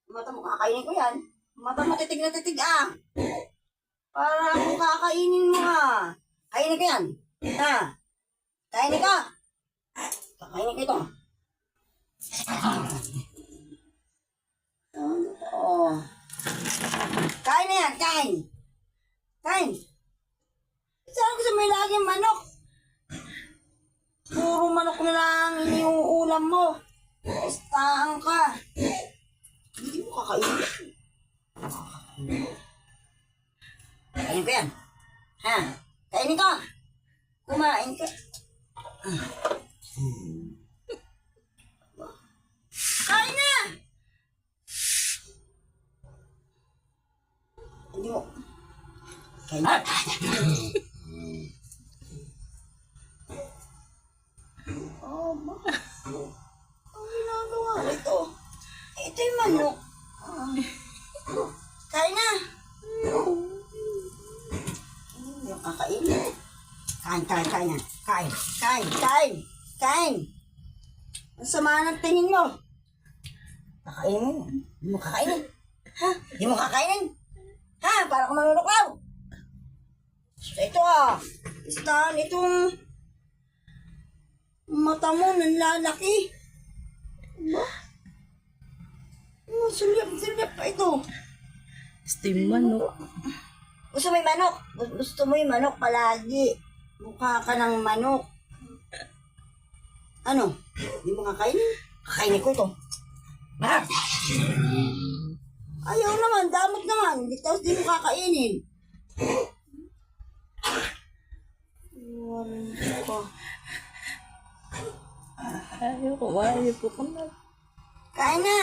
Mata mo, kakainin ko yan. Mata mo, titig na titig ah. Para ako kakainin mo ah. Kainin ko yan. Ha? Kainin ko. Kakainin ko ito. Oh. Kain na yan, kain. Kain. Saan gusto mo yung laging manok? Puro manok na lang iniuulam mo. Estaan ka. Hindi mo kakainin. Kainin ko yan. Ha? Kainin ko. Kumain ka. Kain na! Hindi mo. Kain na. Oh, bakit? Ang ginagawa ito. Ito yung manok. Kain na. Yung kakainin. Kain. Kain. Ang sama ng tingin mo. Kakainin mo. Hindi mo kakainin. Ha? Hindi mo kakainin. Ha? Para ka manunuklaw. Ito ah. Istaan itong mata mo nanlalaki. Ba? Sulyap pa ito. Gusto yung manok. Gusto mo yung manok? Gusto mo yung manok palagi. Mukha ka ng manok. Ano? Hindi mo kakainin? Kakainin ko ito. Ah! Ayaw naman, damot naman. Tapos di mo kakainin. Ayaw ko. Ayaw ko na. Kain na.